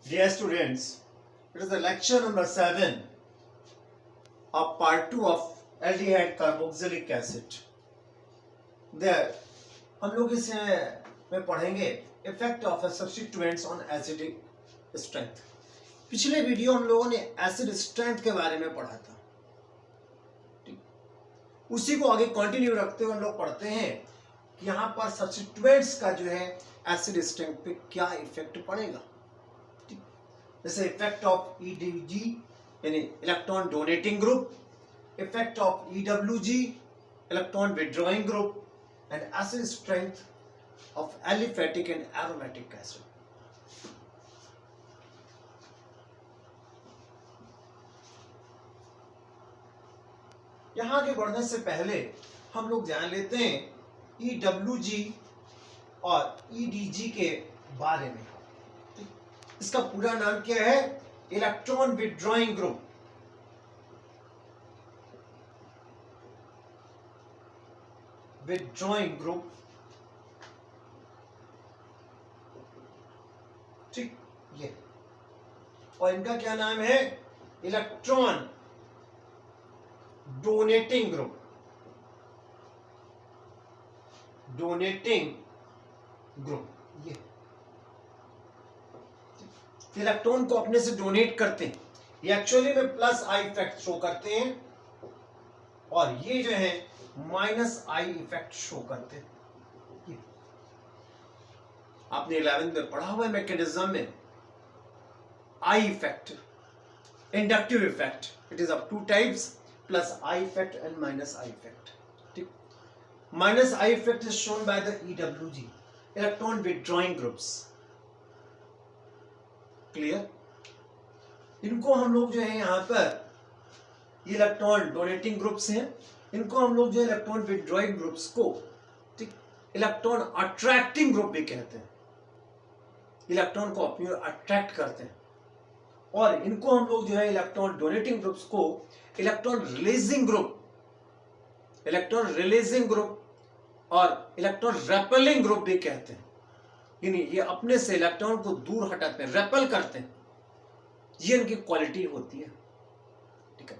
Dear students, it is the lecture number 7 of part 2 of aldehyde carboxylic acid. There, हम लोग इस में पढ़ेंगे effect of substituents on acidic strength. पिछले video हम लोगों ने एसिड स्ट्रेंथ के बारे में पढ़ा था. उसी को आगे कंटिन्यू रखते हुए हम लोग पढ़ते हैं कि यहाँ पर सब्स्टिट्यूएंट्स का जो है एसिड स्ट्रेंथ पे क्या इफेक्ट पड़ेगा. जैसे इफेक्ट ऑफ ईडीजी यानी electron donating group, effect of EWG electron withdrawing group, and acid strength of aliphatic and aromatic acid. यहां आगे बढ़ने से पहले हम लोग जान लेते हैं ईडब्ल्यूजी और ईडीजी के बारे में. इसका पूरा नाम क्या है? Electron withdrawing group. Withdrawing group, ठीक. ये और इनका क्या नाम है? Electron donating group. Donating group ये इलेक्ट्रॉन को अपने से डोनेट करते हैं. ये एक्चुअली में प्लस आई इफेक्ट शो करते हैं और ये जो है माइनस आई इफेक्ट शो करते हैं. आपने 11th में पढ़ा हुआ है मैकेनिज्म में. I effect, inductive effect, it is of two types, plus I effect and minus I effect. ठीक. Minus I effect is shown by the EWG, electron withdrawing groups. Clear? इनको हम लोग जो है यहां पर इलेक्ट्रॉन डोनेटिंग ग्रुप्स हैं, इनको हम लोग जो इलेक्ट्रॉन विड्रॉइंग ग्रुप्स को ठीक इलेक्ट्रॉन अट्रैक्टिंग ग्रुप भी कहते हैं. इलेक्ट्रॉन को अपनी ओर अट्रैक्ट करते हैं. और इनको हम लोग जो है इलेक्ट्रॉन डोनेटिंग ग्रुप्स को electron releasing group, electron releasing group और इलेक्ट्रॉन रेपेलिंग ग्रुप भी कहते हैं. यानी ये अपने से इलेक्ट्रॉन को दूर हटाते हैं, रेपेल करते हैं. ये इनकी क्वालिटी होती है. ठीक है.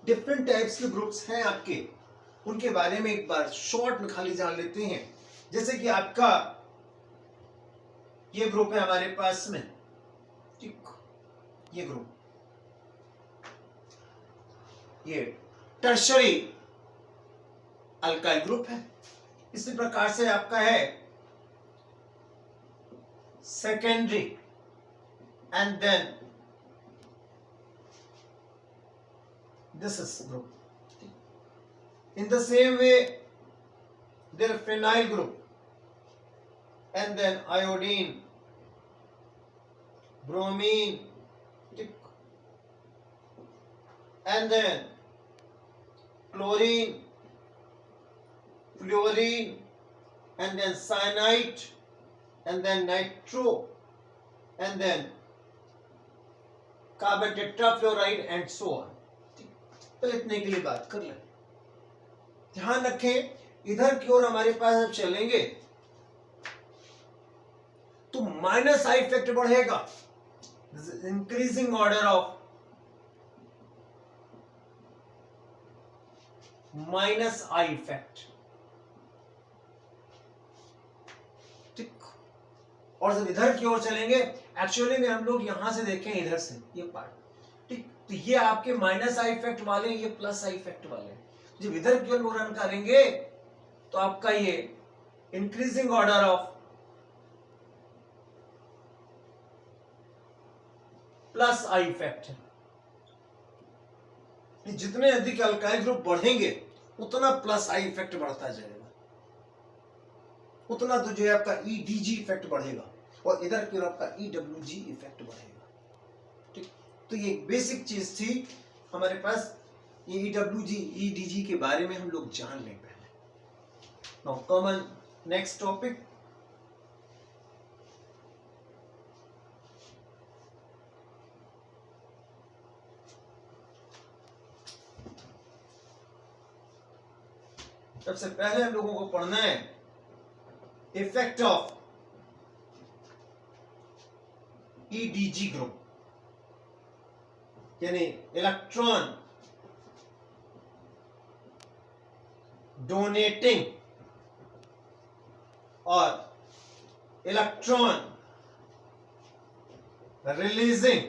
डिफरेंट टाइप्स के ग्रुप्स हैं आपके, उनके बारे में एक बार शॉर्ट में खाली जान लेते हैं. जैसे कि आपका ये ग्रुप है हमारे पास में, ठीक. ये ग्रुप, ये टर्शरी अल्काइल ग्रुप है. इसी प्रकार से आपका है secondary, and then this is group. In the same way there are phenyl group and then iodine, bromine, and then chlorine, fluorine, and then cyanide, and then nitro, and then carbon tetrafluoride and so on. तो इतने के लिए बात कर लें. ध्यान रखें इधर की ओर हमारे पास अब चलेंगे तो माइनस आई इफेक्ट बढ़ेगा. Increasing order of minus I effect. और जब इधर की ओर चलेंगे, एक्चुअली में हम लोग यहां से देखें इधर से ये पार्ट, ठीक. तो ये आपके माइनस आई इफेक्ट वाले, ये प्लस आई इफेक्ट वाले. जब इधर की ओर रन करेंगे तो आपका ये increasing order of plus I effect है. जितने अधिक अल्काइल ग्रुप बढ़ेंगे उतना प्लस आई इफेक्ट बढ़ता जाएगा, उतना तो जो है आपका ईडीजी इफेक्ट बढ़ेगा और इधर की ओर आपका ईडब्ल्यूजी इफेक्ट बढ़ेगा. ठीक. तो ये बेसिक चीज थी हमारे पास. ये ईडब्ल्यूजी ईडीजी के बारे में हम लोग जान लें पहले. Now common next topic. सबसे पहले हम लोगों को पढ़ना है इफेक्ट ऑफ EDG ग्रुप, यानी इलेक्ट्रॉन डोनेटिंग और इलेक्ट्रॉन रिलीजिंग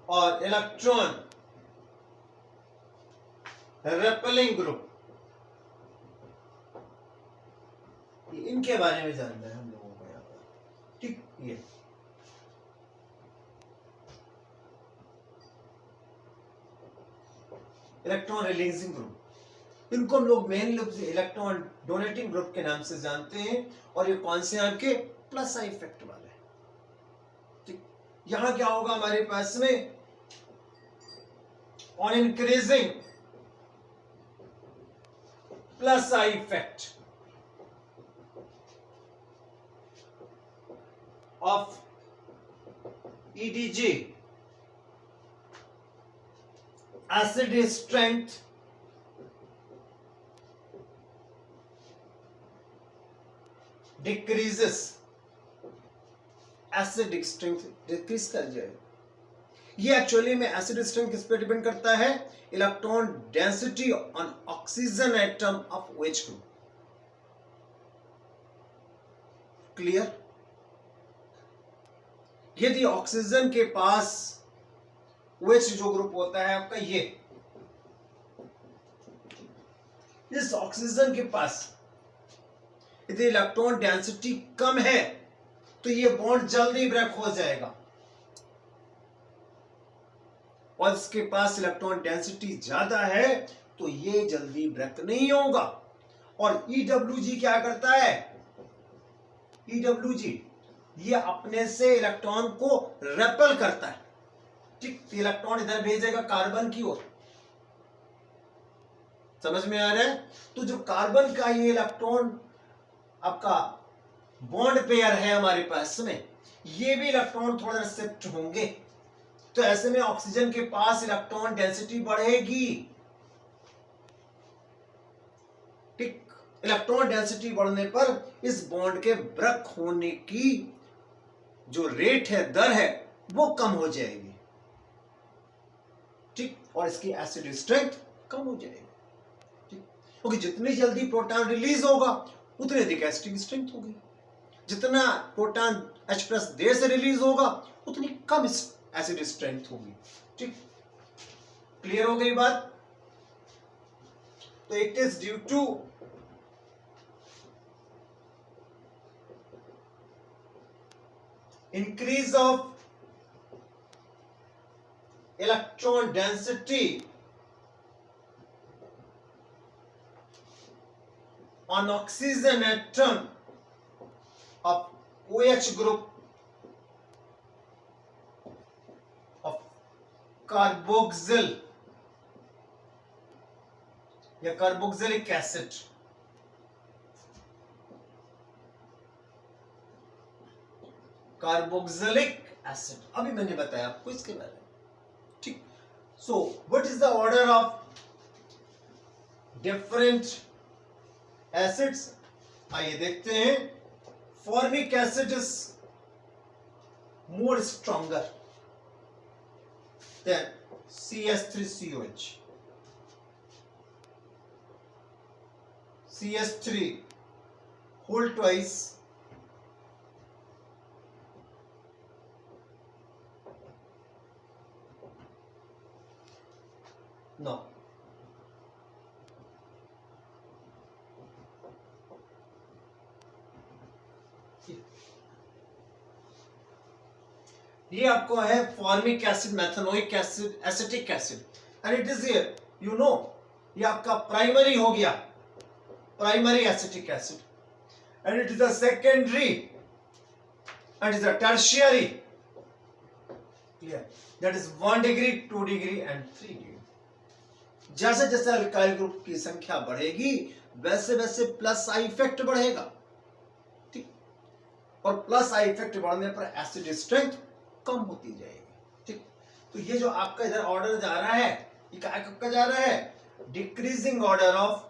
और इलेक्ट्रॉन रेपेलिंग ग्रुप, इनके बारे में जानना है हम लोगों को यहां पर। ठीक, ये इलेक्ट्रॉन रिलीजिंग ग्रुप, इनको हम लोग मेन इलेक्ट्रॉन डोनेटिंग ग्रुप के नाम से जानते हैं। और ये कौन से आपके प्लस आई इफेक्ट वाले हैं। ठीक, यहां क्या होगा हमारे पास में, on increasing plus I effect of EDG, acid strength decreases, acid strength decrease कर जाए। ये एक्चुअली में एसिड स्ट्रेंथ किस पे डिपेंड करता है, electron density on oxygen atom of OH group. Clear? यदि ऑक्सीजन के पास OH जो ग्रुप होता है आपका, ये इस ऑक्सीजन के पास यदि इलेक्ट्रॉन डेंसिटी कम है तो ये बॉन्ड जल्दी ब्रेक हो जाएगा, और इसके पास इलेक्ट्रॉन डेंसिटी ज्यादा है तो ये जल्दी ब्रेक नहीं होगा। और EWG क्या करता है, EWG ये अपने से इलेक्ट्रॉन को रेपेल करता है। ठीक, इलेक्ट्रॉन इधर भेजेगा कार्बन की ओर, समझ में आ रहा है? तो जो कार्बन का ये इलेक्ट्रॉन आपका बॉन्ड पेयर है हमारे पास में, ये भी इलेक्ट्रॉन थोड़ा शिफ्ट होंगे, तो ऐसे में ऑक्सीजन के पास इलेक्ट्रॉन डेंसिटी बढ़ेगी। ठीक, इलेक्ट्रॉन डेंसिटी बढ़ने पर इस बॉन्ड के ब्रेक होने की जो रेट है, दर है, वो कम हो जाएगी। ठीक, और इसकी एसिड स्ट्रेंथ कम हो जाएगी। ठीक, क्योंकि जितनी जल्दी प्रोटॉन रिलीज होगा उतनी अधिक एसिड स्ट्रेंथ होगी, जितना प्रोटॉन H+ देर से रिलीज होगा उतनी कम एसिड स्ट्रेंथ होगी। ठीक, क्लियर हो गई बात? तो it is due to increase of electron density on oxygen atom of OH group of carboxyl या carboxylic acid, कार्बोक्सिलिक एसिड, अभी मैंने बताया आपको इसके बारे में। ठीक, so what is the order of different acids, आइए देखते हैं। Formic acid is more stronger than CH3COH, CH3 whole twice no, ये आपको है formic acid, methanoic acid, acetic acid, and it is you know ये आपका प्राइमरी हो गया, primary acetic acid, and it is the secondary and is the tertiary. Clear? That is 1 degree, 2 degree and 3 degree. जैसे जैसे alkyl group की संख्या बढ़ेगी वैसे वैसे प्लस आई इफेक्ट बढ़ेगा। ठीक, और प्लस आई इफेक्ट बढ़ने पर एसिड स्ट्रेंथ कम होती जाएगी। ठीक, तो ये जो आपका इधर ऑर्डर जा रहा है, ये क्या जा रहा है, decreasing order of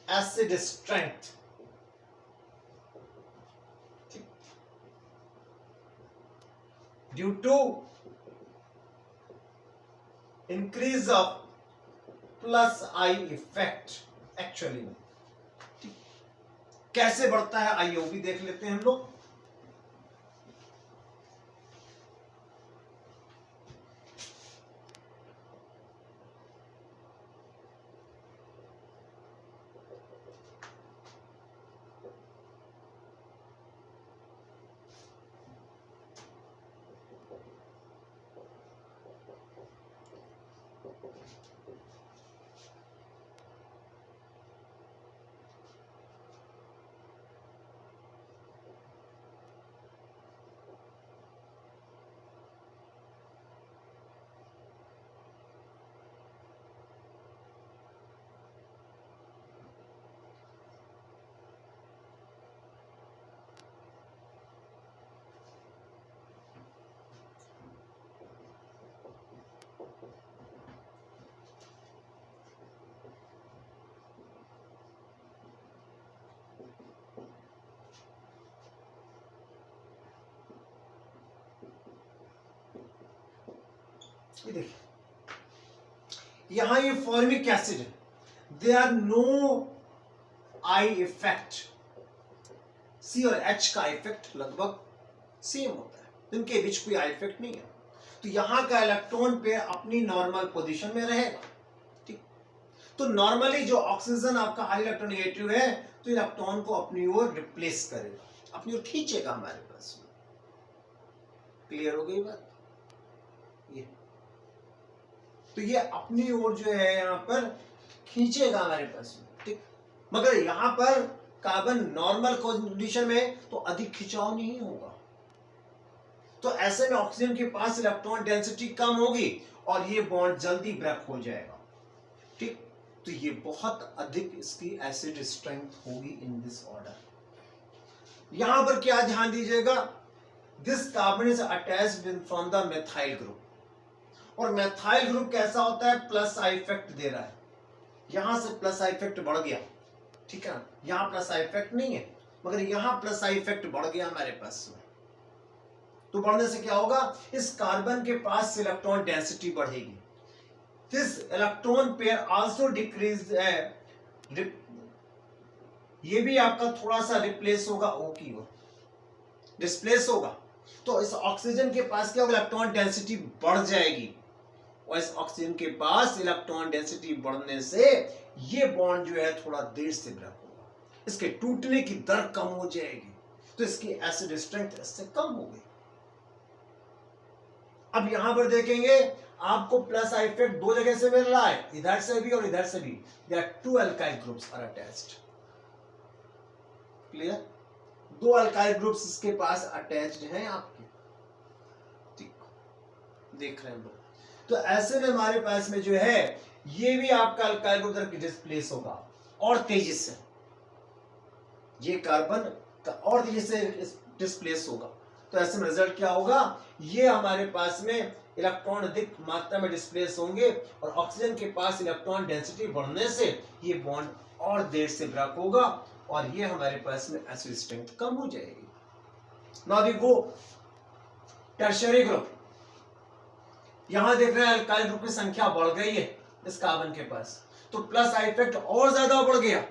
acid strength, due to increase of plus I effect. Actually कैसे बढ़ता है आइए वो भी देख लेते हैं हम लोग। ये देखिए यहां ये फॉर्मिक एसिड है, they are no I effect. C और एच का इफेक्ट लगभग सेम होता है, इनके बीच कोई आई इफेक्ट नहीं है। तो यहां का इलेक्ट्रॉन पे अपनी नॉर्मल पोजीशन में रहेगा। ठीक, तो नॉर्मली जो ऑक्सीजन आपका हाई इलेक्ट्रोनेगेटिव है तो इलेक्ट्रॉन को अपनी ओर रिप्लेस करेगा, अपनी ओर खींचेगा हमारे पास में। क्लियर हो गई बात? ये तो ये अपनी ओर जो है यहां पर खींचेगा हमारे पास में। ठीक, मगर यहां पर कार्बन नॉर्मल कंडीशन में तो अधिक खिंचाव नहीं होगा, तो ऐसे में ऑक्सीजन के पास इलेक्ट्रॉन डेंसिटी कम होगी और ये बॉन्ड जल्दी ब्रेक हो जाएगा। ठीक, तो ये बहुत अधिक इसकी एसिड स्ट्रेंथ होगी इन दिस ऑर्डर। यहां पर क्या ध्यान दीजिएगा, this carbon is attached from the methyl group, और मेथाइल ग्रुप कैसा होता है, प्लस आई इफेक्ट दे रहा है। यहां से प्लस आई इफेक्ट बढ़ गया, ठीक है, यहां प्लस आई इफेक्ट नहीं है मगर यहां प्लस आई इफेक्ट बढ़ गया हमारे पास में। तो बढ़ने से क्या होगा, इस कार्बन के पास इलेक्ट्रॉन डेंसिटी बढ़ेगी। This electron pair also decrease है, ये भी आपका थोड़ा सा रिप्लेस होगा ओ की ओर, डिस्प्लेस होगा। तो इस ऑक्सीजन के पास क्या होगा, इलेक्ट्रॉन डेंसिटी बढ़ जाएगी, और इस ऑक्सीजन के पास इलेक्ट्रॉन डेंसिटी बढ़ने से ये बॉन्ड जो है थोड़ा देर से ब्रेक होगा, इसके टूटने की दर कम हो जाएगी, तो इसकी एसिड स्ट्रेंथ इससे कम हो गई। अब यहां पर देखेंगे आपको प्लस आई इफेक्ट दो जगह से मिल रहा है, इधर से भी और इधर से भी। There are two alkyl groups are attached. Clear, दो अल्काइल ग्रुप्स इसके पास अटैच्ड हैं आपके। ठीक, देख रहे हैं लोग। तो ऐसे में हमारे पास में जो है ये भी आपका अल्काइल ग्रुप डिस्प्लेस होगा और तेजी से, ये कार्बन का और तेजी से डिस्प्लेस होगा। तो ऐसे में रिजल्ट क्या होगा, ये हमारे पास में इलेक्ट्रॉन अधिक मात्रा में डिस्प्लेस होंगे और ऑक्सीजन के पास इलेक्ट्रॉन डेंसिटी बढ़ने से ये बॉन्ड और देर से ब्रेक होगा और ये हमारे पास में एसिड स्ट्रेंथ कम हो जाएगी। Now we go tertiary group. यहां देख रहे हैं अल्काइल ग्रुप की संख्या बढ़ गई है इस कार्बन के पास, तो प्लस आई इफेक्ट और ज्यादा बढ़ गया।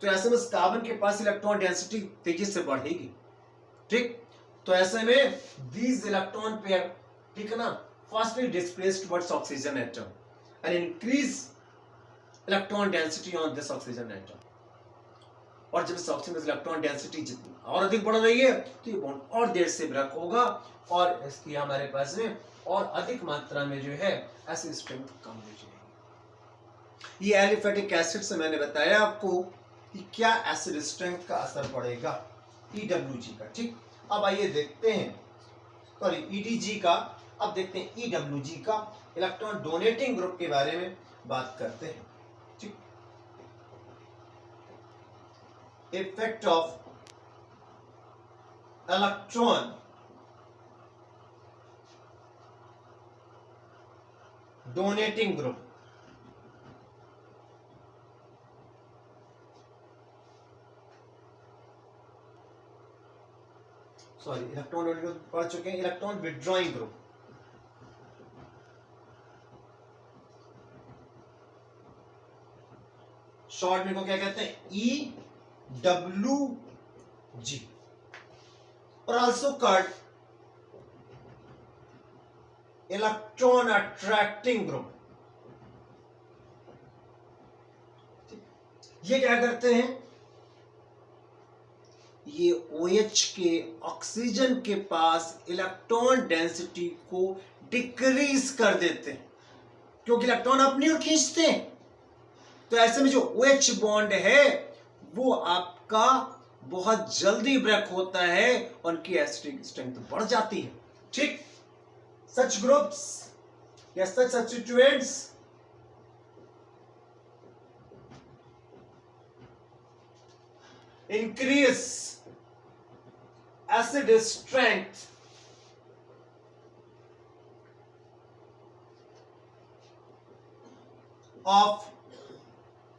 तो ऐसे में इस कार्बन के पास इलेक्ट्रॉन डेंसिटी तेजी से बढ़ेगी। ठीक, तो ऐसे में दीज इलेक्ट्रॉन पेयर, ठीक है ना, firstly displaced towards oxygen atom and increase electron density on this oxygen atom. और जब इस ऑक्सीजन इलेक्ट्रॉन डेंसिटी जितनी और अधिक बढ़ रही है तो ये बॉन्ड और देर से ब्रेक होगा और इसकी हमारे पास में और अधिक मात्रा में जो है एसिड स्ट्रेंथ कम हो जाएगी। ये एलिफेटिक एसिड से मैंने बताया आपको कि क्या एसिड स्ट्रेंथ का असर पड़ेगा EWG का। ठीक, अब आइए देखते हैं, सॉरी EDG का, अब देखते हैं EWG का, इलेक्ट्रॉन डोनेटिंग ग्रुप के बारे में बात करते हैं। ठीक, effect of electron donating group. Sorry electron donating group पढ़ चुके हैं, इलेक्ट्रॉन विथड्रॉइंग ग्रुप। शॉर्ट में को क्या कहते हैं, EWG, और also called electron attracting group. ये क्या करते हैं, ये OH के ऑक्सीजन के पास इलेक्ट्रॉन डेंसिटी को डिक्रीज कर देते हैं, क्योंकि इलेक्ट्रॉन अपनी ओर खींचते हैं। तो ऐसे में जो OH बॉन्ड है वो आपका बहुत जल्दी ब्रेक होता है और उनकी एसिडिक स्ट्रेंथ बढ़ जाती है। ठीक, सच ग्रुप्स या सच substituents increase acid strength of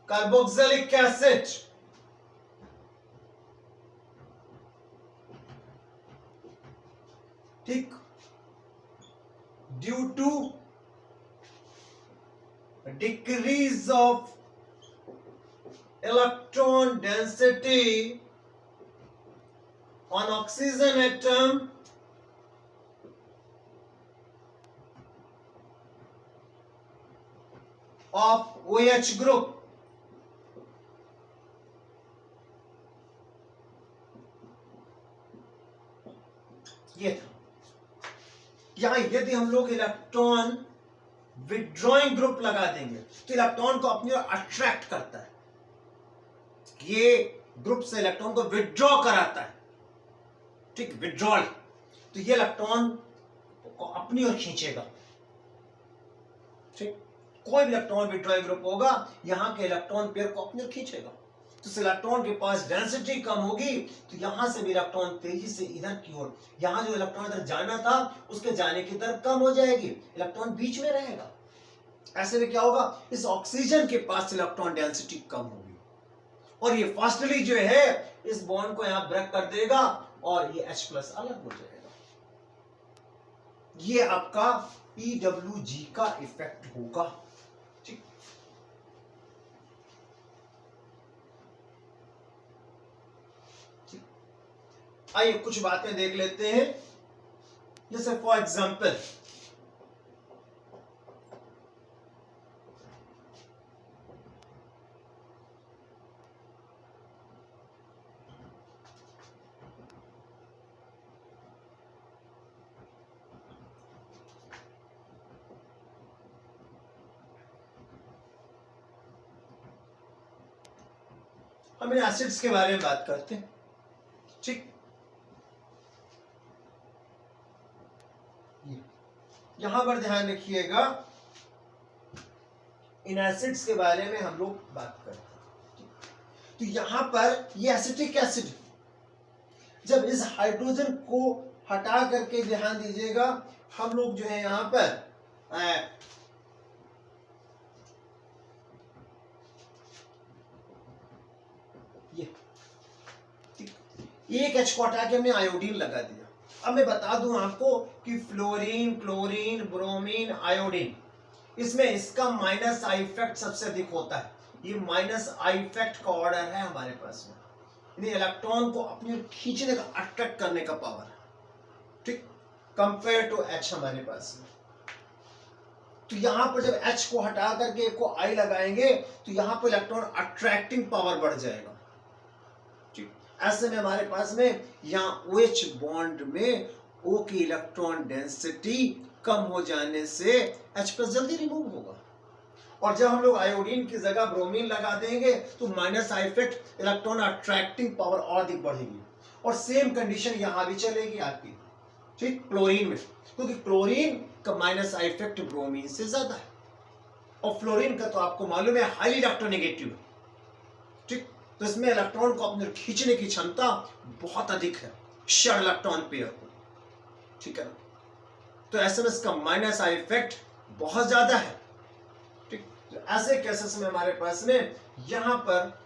carboxylic acid ठीक, due to decrease of electron density on oxygen atom of OH group. ये था। यहां यदि हम लोग इलेक्ट्रॉन विथड्रॉइंग ग्रुप लगा देंगे तो इलेक्ट्रॉन को अपनी ओर अट्रैक्ट करता है, ये ग्रुप से इलेक्ट्रॉन को विथड्रॉ कराता है। ठीक, विथड्रॉल, तो ये इलेक्ट्रॉन को अपनी ओर खींचेगा। ठीक, कोई भी इलेक्ट्रॉन विथड्रॉइंग ग्रुप होगा यहां के इलेक्ट्रॉन पेयर को अपनी ओर खींचेगा। तो इस इलेक्ट्रॉन के पास डेंसिटी कम होगी तो यहां से भी इलेक्ट्रॉन तेजी से इधर की ओर, यहां जो इलेक्ट्रॉन इधर जाना था उसके जाने की दर कम हो जाएगी, इलेक्ट्रॉन बीच में रहेगा। ऐसे में क्या होगा, इस ऑक्सीजन के पास इलेक्ट्रॉन डेंसिटी कम होगी और ये फास्टली जो है इस बॉन्ड को यहां ब्रेक कर देगा और ये H+ अलग हो जाएगा। ये आपका EWG का इफेक्ट होगा। ठीक, आइए कुछ बातें देख लेते हैं। जैसे फॉर एग्जांपल हम इन एसिड्स के बारे में बात करते हैं। ठीक, यहां पर ध्यान रखिएगा, इन एसिड्स के बारे में हम लोग बात करते हैं। तो यहां पर ये एसिटिक एसिड, जब इस हाइड्रोजन को हटा करके ध्यान दीजिएगा, हम लोग जो है यहां पर एक H को हटा के हमने आयोडीन लगा दिया। अब मैं बता दूं आपको कि फ्लोरीन, क्लोरीन, ब्रोमीन, आयोडीन, इसमें इसका माइनस आई इफेक्ट सबसे अधिक होता है। ये माइनस आई इफेक्ट का ऑर्डर है हमारे पास में, यानी इलेक्ट्रॉन को अपने खींचने का, अट्रैक्ट करने का पावर है। ठीक, कंपेयर टू H हमारे पास में। तो यहां पर जब H को हटा करके को I लगाएंगे तो यहां पर इलेक्ट्रॉन अट्रैक्टिंग पावर बढ़ जाएगा। ऐसे में हमारे पास में यहाँ OH बॉन्ड में O की इलेक्ट्रॉन डेंसिटी कम हो जाने से H+ जल्दी रिमूव होगा। और जब हम लोग आयोडीन की जगह ब्रोमीन लगा देंगे तो minus I effect, electron attracting power और अधिक बढ़ेगी। और सेम कंडीशन यहां भी चलेगी आपकी। ठीक, क्लोरीन में, क्योंकि क्लोरीन का माइनस आई इफेक्ट ब्रोमीन से ज्यादा है और फ्लोरीन का तो आपको मालूम है हाईली इलेक्ट्रोनेगेटिव है। ठीक, तो इसमें इलेक्ट्रॉन को अपने खींचने की क्षमता बहुत अधिक है, शेयर इलेक्ट्रॉन पेयर को। ठीक है, तो ऐसे में इसका माइनस आई इफेक्ट बहुत ज्यादा है। ठीक, तो ऐसे केसेस में हमारे पास में यहां पर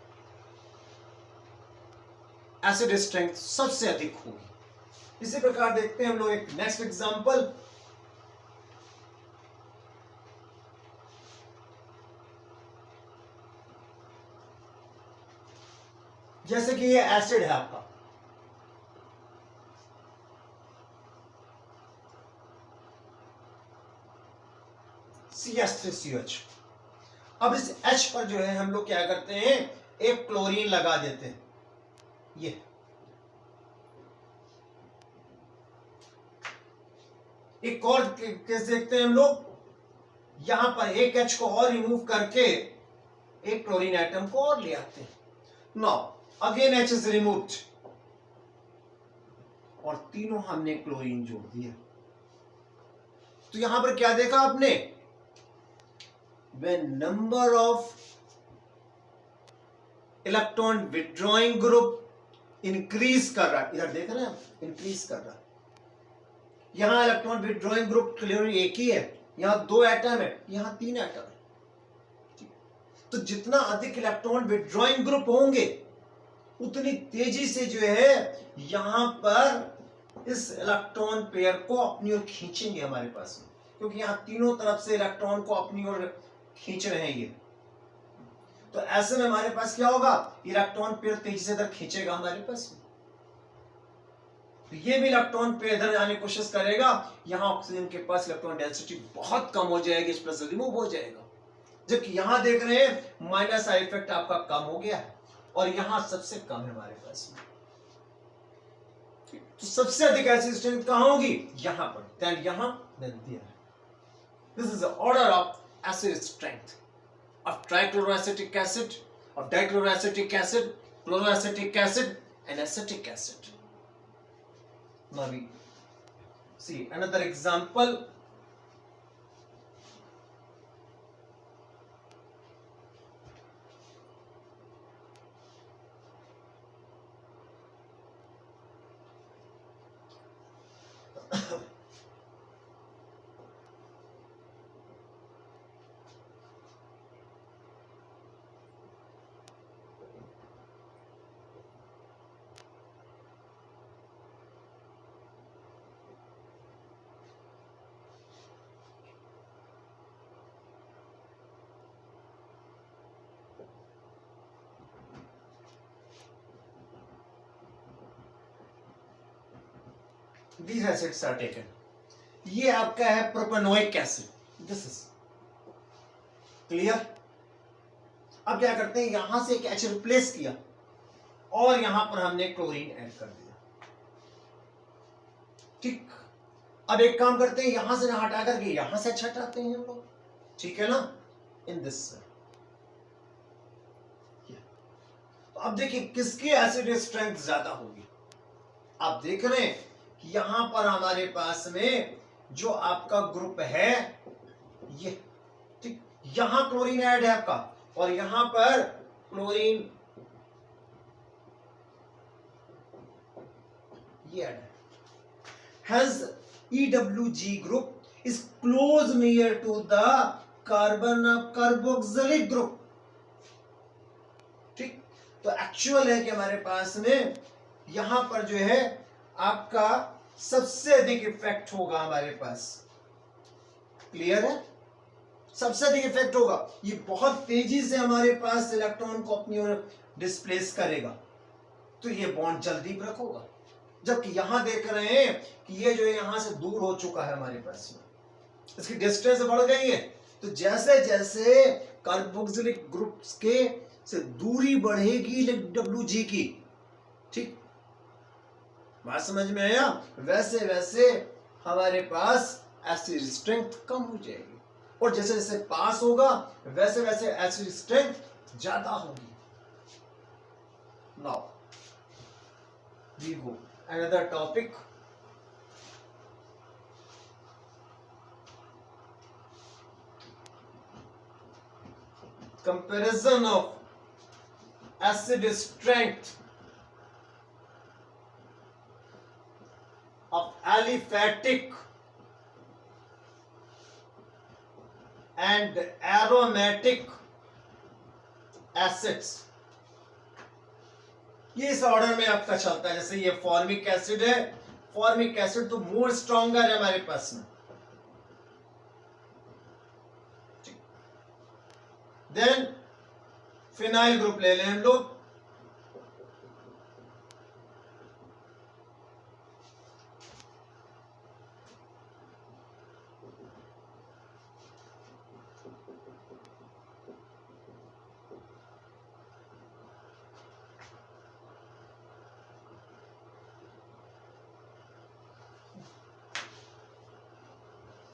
एसिड स्ट्रेंथ सबसे अधिक होगी। इसी प्रकार देखते हैं हम लोग एक नेक्स्ट एग्जांपल। जैसे कि ये एसिड है आपका, CH3CH। अब इस H पर जो है हम लोग क्या करते हैं, एक क्लोरीन लगा देते हैं। ये एक और केस देखते हैं हम लोग, यहां पर एक H को और रिमूव करके एक क्लोरीन एटम को और ले आते हैं। Now again H is removed और तीनों हमने क्लोरीन जोड़ दिया। तो यहां पर क्या देखा आपने, when number of electron withdrawing group increase कर रहा है, इधर देख रहे हैं, इंक्रीज कर रहा है। यहां इलेक्ट्रॉन विथड्रॉइंग ग्रुप क्लियरली एक ही है, यहां 2 एटम है, यहां 3 एटम है। तो जितना अधिक इलेक्ट्रॉन विथड्रॉइंग ग्रुप होंगे उतनी तेजी से जो है यहां पर इस इलेक्ट्रॉन पेयर को अपनी ओर खींचेंगे हमारे पास में, क्योंकि यहां तीनों तरफ से इलेक्ट्रॉन को अपनी ओर खींच रहे हैं ये। तो ऐसे में हमारे पास क्या होगा, इलेक्ट्रॉन पेयर तेजी से इधर खींचेगा हमारे पास में। तो ये भी इलेक्ट्रॉन पेयर इधर आने की कोशिश करेगा, यहां ऑक्सीजन के पास इलेक्ट्रॉन डेंसिटी बहुत कम हो जाएगी, इस प्लस रिमूव हो जाएगा। जबकि यहां देख रहे हैं माइनस आई इफेक्ट आपका कम हो गया है और यहां सबसे कम है हमारे पास में। तो सबसे अधिक एसिड स्ट्रेंथ कहां होगी, यहां पर, देन यहां, then there. This is the order of acid strength of trichloroacetic acid, of dichloroacetic acid, chloroacetic acid and acetic acid. Now we see another example. These acids are taken. ये आपका है propanoic acid, this is clear. अब क्या करते हैं, यहां से एक H रिप्लेस किया और यहां पर हमने क्लोरीन ऐड कर दिया। ठीक, अब एक काम करते हैं, यहां से ना हटा करके यहां से H हटाते हैं हम लोग, ठीक है ना, इन दिस। तो अब देखिए किसकी एसिड स्ट्रेंथ ज्यादा होगी। आप देख रहे हैं यहां पर हमारे पास में जो आपका ग्रुप है ये, ठीक, यहां क्लोरीन ऐड है आपका और यहां पर क्लोरीन ये ऐड है। Hence EWG group is close near to the carbon carboxylic group। ठीक, तो एक्चुअल है कि हमारे पास में यहां पर जो है आपका सबसे अधिक इफेक्ट होगा हमारे पास, क्लियर है, सबसे अधिक इफेक्ट होगा। ये बहुत तेजी से हमारे पास इलेक्ट्रॉन को अपनी ओर डिस्प्लेस करेगा, तो ये बॉन्ड जल्दी ब्रेक होगा। जबकि यहां देख रहे हैं कि ये जो है यहां से दूर हो चुका है हमारे पास में, इसकी डिस्टेंस बढ़ गई है। तो जैसे जैसे कार्बोक्सिलिक ग्रुप्स के से दूरी बढ़ेगी WG की, ठीक, बात समझ में आया, वैसे वैसे हमारे पास एसिड स्ट्रेंथ कम हो जाएगी और जैसे जैसे पास होगा वैसे वैसे एसिड स्ट्रेंथ ज्यादा होगी। Now we go another topic, comparison of acid strength of aliphatic and aromatic acids। ये इस ऑर्डर में आपका चलता है, जैसे ये फॉर्मिक एसिड है, फॉर्मिक एसिड तो मोर स्ट्रॉन्गर है हमारे पास में। देन फिनाइल ग्रुप ले लें हम लोग,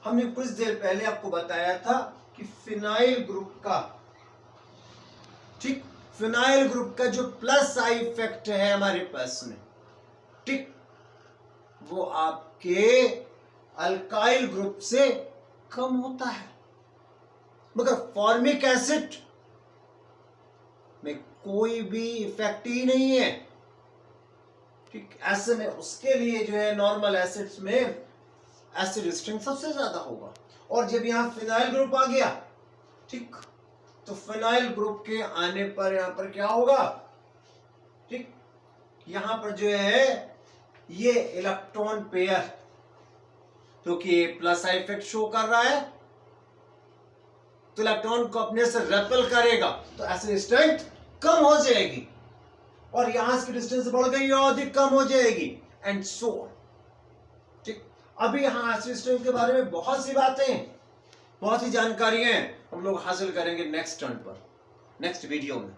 हमने कुछ देर पहले आपको बताया था कि फिनाइल ग्रुप का, ठीक, फिनाइल ग्रुप का जो प्लस आई इफेक्ट है हमारे पास में, ठीक, वो आपके अल्काइल ग्रुप से कम होता है, मगर फॉर्मिक एसिड में कोई भी इफेक्ट ही नहीं है। ठीक, ऐसे में उसके लिए जो है नॉर्मल एसिड्स में एसिड स्ट्रेंथ सबसे ज्यादा होगा। और जब यहां फिनाइल ग्रुप आ गया, ठीक, तो फिनाइल ग्रुप के आने पर यहां पर क्या होगा, ठीक, यहां पर जो है ये इलेक्ट्रॉन पेयर, क्योंकि प्लस आई इफेक्ट शो कर रहा है तो इलेक्ट्रॉन को अपने से रेपेल करेगा, तो एसिड स्ट्रेंथ कम हो जाएगी और यहां से डिस्टेंस बढ़ गई और अधिक कम हो जाएगी एंड सो ऑन। ठीक, अभी यहां एसिड स्ट्रेंथ के बारे में बहुत सी बातें, बहुत सी जानकारियां हम लोग हासिल करेंगे नेक्स्ट टर्न पर, नेक्स्ट वीडियो में।